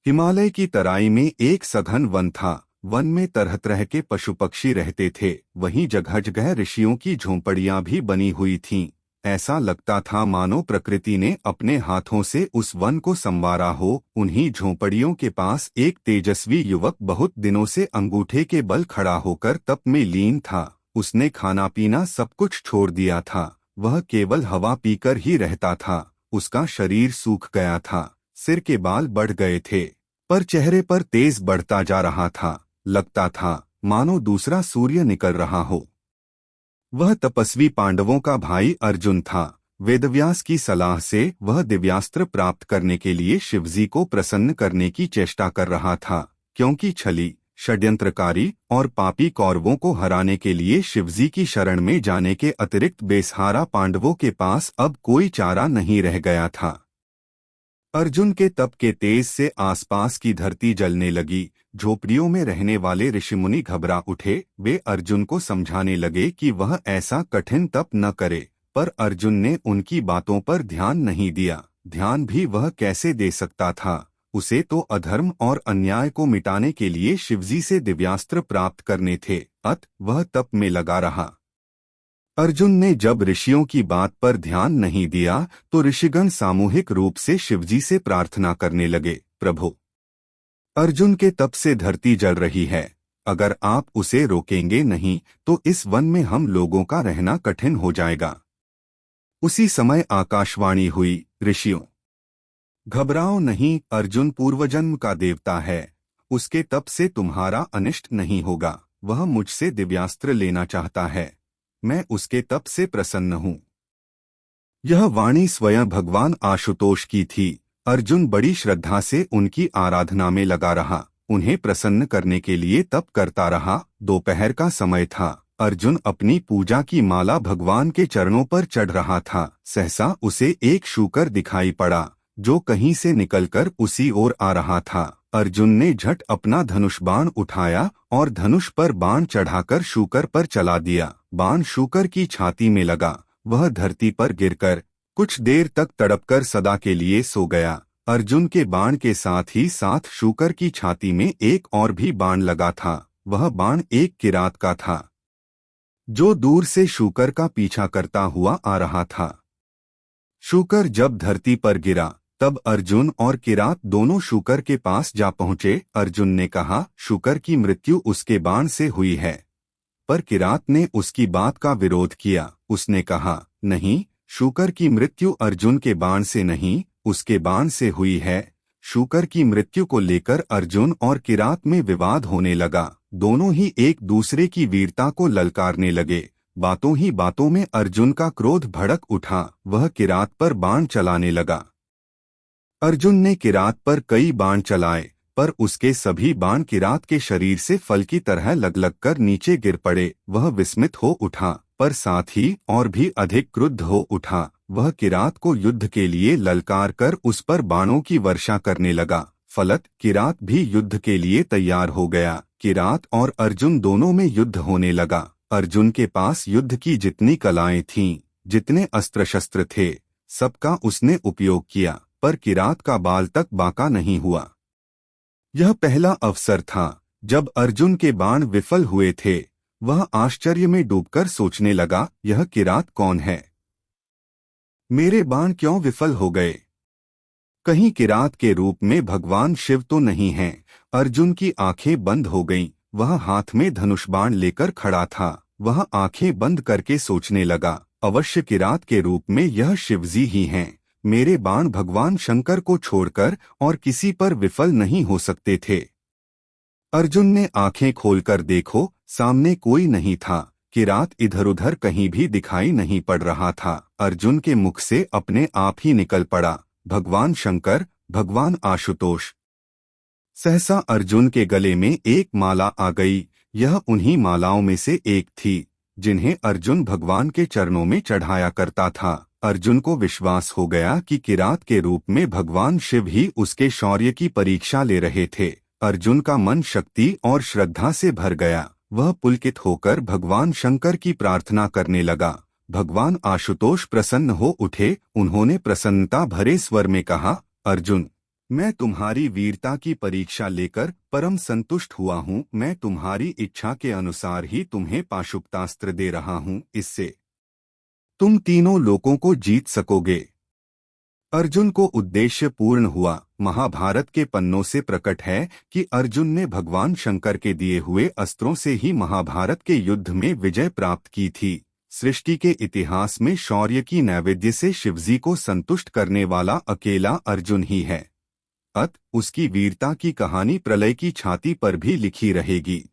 हिमालय की तराई में एक सघन वन था। वन में तरह तरह के पशु पक्षी रहते थे। वहीं जगह जगह ऋषियों की झोंपड़ियां भी बनी हुई थीं। ऐसा लगता था मानो प्रकृति ने अपने हाथों से उस वन को संवारा हो। उन्हीं झोंपड़ियों के पास एक तेजस्वी युवक बहुत दिनों से अंगूठे के बल खड़ा होकर तप में लीन था। उसने खाना पीना सब कुछ छोड़ दिया था। वह केवल हवा पीकर ही रहता था। उसका शरीर सूख गया था, सिर के बाल बढ़ गए थे, पर चेहरे पर तेज बढ़ता जा रहा था। लगता था मानो दूसरा सूर्य निकल रहा हो। वह तपस्वी पांडवों का भाई अर्जुन था। वेदव्यास की सलाह से वह दिव्यास्त्र प्राप्त करने के लिए शिवजी को प्रसन्न करने की चेष्टा कर रहा था, क्योंकि छली, षड्यंत्रकारी और पापी कौरवों को हराने के लिए शिवजी की शरण में जाने के अतिरिक्त बेसहारा पांडवों के पास अब कोई चारा नहीं रह गया था। अर्जुन के तप के तेज से आसपास की धरती जलने लगी। झोपड़ियों में रहने वाले ऋषिमुनि घबरा उठे। वे अर्जुन को समझाने लगे कि वह ऐसा कठिन तप न करे, पर अर्जुन ने उनकी बातों पर ध्यान नहीं दिया। ध्यान भी वह कैसे दे सकता था? उसे तो अधर्म और अन्याय को मिटाने के लिए शिवजी से दिव्यास्त्र प्राप्त करने थे। वह तप में लगा रहा। अर्जुन ने जब ऋषियों की बात पर ध्यान नहीं दिया तो ऋषिगण सामूहिक रूप से शिवजी से प्रार्थना करने लगे, प्रभु, अर्जुन के तप से धरती जल रही है। अगर आप उसे रोकेंगे नहीं तो इस वन में हम लोगों का रहना कठिन हो जाएगा। उसी समय आकाशवाणी हुई, ऋषियों, घबराओ नहीं, अर्जुन पूर्वजन्म का देवता है। उसके तप से तुम्हारा अनिष्ट नहीं होगा। वह मुझसे दिव्यास्त्र लेना चाहता है। मैं उसके तप से प्रसन्न हूँ। यह वाणी स्वयं भगवान आशुतोष की थी। अर्जुन बड़ी श्रद्धा से उनकी आराधना में लगा रहा। उन्हें प्रसन्न करने के लिए तप करता रहा। दोपहर का समय था। अर्जुन अपनी पूजा की माला भगवान के चरणों पर चढ़ रहा था। सहसा उसे एक शूकर दिखाई पड़ा, जो कहीं से निकलकर उसी ओर आ रहा था। अर्जुन ने झट अपना धनुष बाण उठाया और धनुष पर बाण चढ़ाकर शूकर पर चला दिया। बाण शूकर की छाती में लगा। वह धरती पर गिरकर कुछ देर तक तड़पकर सदा के लिए सो गया। अर्जुन के बाण के साथ ही साथ शूकर की छाती में एक और भी बाण लगा था। वह बाण एक किरात का था, जो दूर से शूकर का पीछा करता हुआ आ रहा था। शूकर जब धरती पर गिरा तब अर्जुन और किरात दोनों शूकर के पास जा पहुंचे। अर्जुन ने कहा, शूकर की मृत्यु उसके बाण से हुई है। पर किरात ने उसकी बात का विरोध किया। उसने कहा, नहीं, शूकर की मृत्यु अर्जुन के बाण से नहीं, उसके बाण से हुई है। शूकर की मृत्यु को लेकर अर्जुन और किरात में विवाद होने लगा। दोनों ही एक दूसरे की वीरता को ललकारने लगे। बातों ही बातों में अर्जुन का क्रोध भड़क उठा। वह किरात पर बाण चलाने लगा। अर्जुन ने किरात पर कई बाण चलाए, पर उसके सभी बाण किरात के शरीर से फल की तरह लग कर नीचे गिर पड़े। वह विस्मित हो उठा, पर साथ ही और भी अधिक क्रुद्ध हो उठा। वह किरात को युद्ध के लिए ललकार कर उस पर बाणों की वर्षा करने लगा। फलत किरात भी युद्ध के लिए तैयार हो गया। किरात और अर्जुन दोनों में युद्ध होने लगा। अर्जुन के पास युद्ध की जितनी कलाएं थीं, जितने अस्त्र शस्त्र थे, सबका उसने उपयोग किया, पर किरात का बाल तक बांका नहीं हुआ। यह पहला अवसर था जब अर्जुन के बाण विफल हुए थे। वह आश्चर्य में डूबकर सोचने लगा, यह किरात कौन है? मेरे बाण क्यों विफल हो गए? कहीं किरात के रूप में भगवान शिव तो नहीं हैं? अर्जुन की आंखें बंद हो गईं। वह हाथ में धनुष बाण लेकर खड़ा था। वह आंखें बंद करके सोचने लगा, अवश्य किरात के रूप में यह शिवजी ही हैं। मेरे बाण भगवान शंकर को छोड़कर और किसी पर विफल नहीं हो सकते थे। अर्जुन ने आंखें खोलकर देखो, सामने कोई नहीं था। किरात इधर उधर कहीं भी दिखाई नहीं पड़ रहा था। अर्जुन के मुख से अपने आप ही निकल पड़ा, भगवान शंकर, भगवान आशुतोष। सहसा अर्जुन के गले में एक माला आ गई। यह उन्हीं मालाओं में से एक थी जिन्हें अर्जुन भगवान के चरणों में चढ़ाया करता था। अर्जुन को विश्वास हो गया कि किरात के रूप में भगवान शिव ही उसके शौर्य की परीक्षा ले रहे थे। अर्जुन का मन शक्ति और श्रद्धा से भर गया। वह पुलकित होकर भगवान शंकर की प्रार्थना करने लगा। भगवान आशुतोष प्रसन्न हो उठे। उन्होंने प्रसन्नता भरे स्वर में कहा, अर्जुन, मैं तुम्हारी वीरता की परीक्षा लेकर परम संतुष्ट हुआ हूँ। मैं तुम्हारी इच्छा के अनुसार ही तुम्हें पाशुपतास्त्र दे रहा हूँ। इससे तुम तीनों लोगों को जीत सकोगे। अर्जुन को उद्देश्य पूर्ण हुआ। महाभारत के पन्नों से प्रकट है कि अर्जुन ने भगवान शंकर के दिए हुए अस्त्रों से ही महाभारत के युद्ध में विजय प्राप्त की थी। सृष्टि के इतिहास में शौर्य की नैवेद्य से शिवजी को संतुष्ट करने वाला अकेला अर्जुन ही है। उसकी वीरता की कहानी प्रलय की छाती पर भी लिखी रहेगी।